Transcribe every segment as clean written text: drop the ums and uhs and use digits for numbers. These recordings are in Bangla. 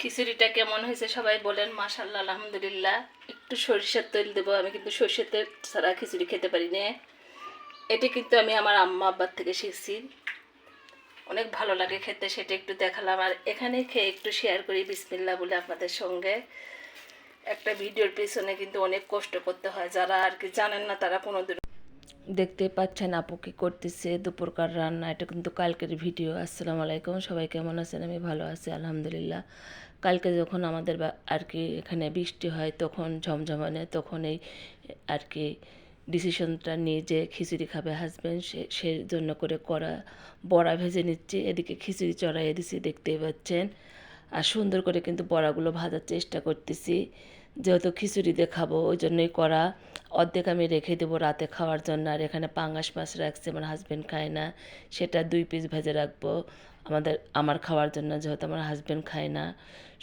খিচুড়িটা কেমন হয়েছে সবাই বলেন। মাশাআল্লাহ, আলহামদুলিল্লাহ। একটু সরিষার তেল দেবো, আমি কিন্তু সরিষার তেল ছাড়া খিচুড়ি খেতে পারি না। এটি কিন্তু আমি আমার আম্মা আব্বার থেকে শিখছি, অনেক ভালো লাগে খেতে, সেটা একটু দেখালাম। আর এখানে খেয়ে একটু শেয়ার করি বিসমিল্লাহ বলে আপনাদের সঙ্গে। একটা ভিডিওর পেছনে কিন্তু অনেক কষ্ট করতে হয়, যারা আর কি জানেন না তারা কোনোদিন। দেখতে পাচ্ছেন আপু কি করতেছে দুপুরকার রান্না, এটা কিন্তু কালকের ভিডিও। আসসালামু আলাইকুম, সবাই কেমন আছেন? আমি ভালো আছি আলহামদুলিল্লাহ। কালকে যখন আমাদের আর কি এখানে বৃষ্টি হয়, তখন ঝমঝমানে, তখন এই আর কি ডিসিশনটা নিয়ে যে খিচুড়ি খাবে হাজব্যান্ড, সে জন্য করে করা বড়া ভেজে নিচ্ছি। এদিকে খিচুড়ি চড়াইয়ে দিছি, দেখতেই পাচ্ছেন। আর সুন্দর করে কিন্তু বড়াগুলো ভাজার চেষ্টা করতেছি, যেহেতু খিচুড়ি দিয়ে খাবো ওই জন্যই করা। অর্ধেক আমি রেখে দেবো রাতে খাওয়ার জন্য। আর এখানে পাঙ্গাস মাছ রাখছি, আমার হাজব্যান্ড খায় না, সেটা 2 পিস ভেজে রাখবো আমার খাওয়ার জন্য, যেহেতু আমার হাজব্যান্ড খায় না।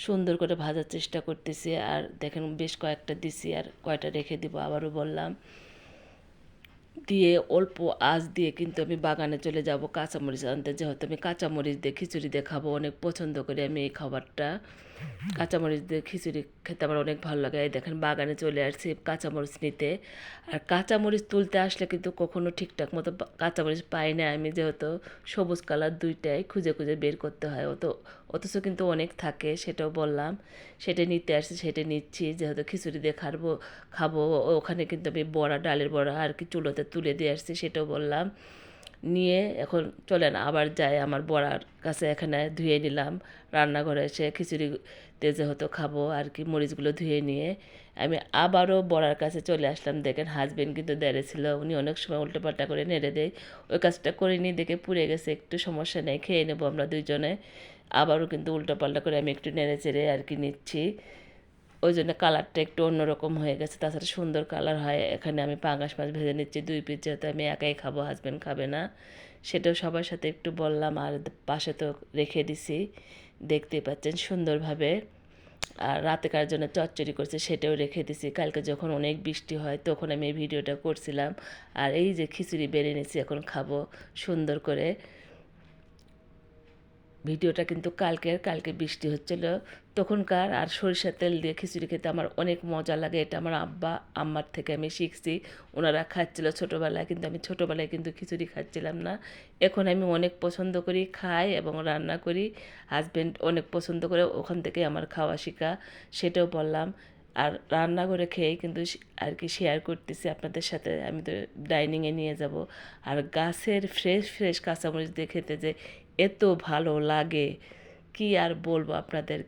সুন্দর করে ভাজার চেষ্টা করতেছি। আর দেখেন বেশ কয়েকটা দিছি, আর কয়টা রেখে দিব আবারও বললাম। দিয়ে অল্প আঁচ দিয়ে কিন্তু আমি বাগানে চলে যাব কাঁচামরিচ আনতে, যেহেতু আমি কাঁচামরিচ দিয়ে খিচুড়ি দিয়ে খাবো, অনেক পছন্দ করি আমি এই খাবারটা। কাঁচামরিচ দিয়ে খিচুড়ি খেতে আমার অনেক ভালো লাগে। এই দেখেন বাগানে চলে আসছি কাঁচামরিচ নিতে। আর কাঁচামরিচ তুলতে আসলে কিন্তু কখনো ঠিকঠাক মতো কাঁচামরিচ পাই না আমি, যেহেতু সবুজ কালার দুইটাই খুঁজে খুঁজে বের করতে হয়, অথচ কিন্তু অনেক থাকে, সেটাও বললাম। সেটা নিতে আসছি, সেটা নিচ্ছি, যেহেতু খিচুড়ি দিয়ে খাবো। ওখানে কিন্তু আমি বড়া, ডালের বড়া আর কি চুলোতে তুলে দিয়ে আসছি, সেটাও বললাম। নিয়ে এখন চলেন আবার যাই আমার বড়ার কাছে। এখানে ধুয়ে নিলাম, রান্নাঘরে এসে খিচুড়িতে যেহেতু খাবো আর কি, মরিচগুলো ধুয়ে নিয়ে আমি আবারও বড়ার কাছে চলে আসলাম। দেখেন হাজবেন্ড কিন্তু দেড়ে ছিল, উনি অনেক সময় উল্টোপাল্টা করে নেড়ে দেয়, ওই কাজটা করিনি দেখে পুড়ে গেছে, একটু সমস্যা নেই, খেয়ে নেবো আমরা দুইজনে। আবারও কিন্তু উল্টোপাল্টা করে আমি একটু নেড়ে চেড়ে আর কি নিচ্ছি, ওই জন্য কালারটা একটু অন্যরকম হয়ে গেছে। তাছাড়া সুন্দর কালার হয়। এখানে আমি পাঙ্গাস মাছ ভেজে নিচ্ছি 2 পিস, যেহেতু আমি একাই খাবো, হাজব্যান্ড খাবে না, সেটাও সবার সাথে একটু বললাম। আর পাশে তো রেখে দিছি, দেখতেই পাচ্ছেন সুন্দরভাবে। আর রাতেকার জন্য চচ্চড়ি করছে, সেটাও রেখে দিছি। কালকে যখন অনেক বৃষ্টি হয় তখন আমি এই ভিডিওটা করছিলাম। আর এই যে খিচুড়ি বেড়ে নিচ্ছি, এখন খাবো সুন্দর করে। ভিডিওটা কিন্তু কালকে বৃষ্টি হচ্ছিল তখনকার। আর সরিষার তেল দিয়ে খিচুড়ি খেতে আমার অনেক মজা লাগে, এটা আমার আব্বা আম্মার থেকে আমি শিখছি। ওনারা খাচ্ছিল ছোটোবেলায়, কিন্তু আমি ছোটোবেলায় কিন্তু খিচুড়ি খাচ্ছিলাম না। এখন আমি অনেক পছন্দ করি, খাই এবং রান্না করি। হাজব্যান্ড অনেক পছন্দ করে, ওখান থেকে আমার খাওয়া শেখা, সেটাও বললাম। আর রান্নাঘরে খেয়েই কিন্তু আর কি শেয়ার করতেছি আপনাদের সাথে। আমি তো ডাইনিংয়ে নিয়ে যাব। আর গাছের ফ্রেশ ফ্রেশ কাঁচামরিচ দিয়ে খেতে যে এত ভালো লাগে, কি আর বলবো আপনাদেরকে।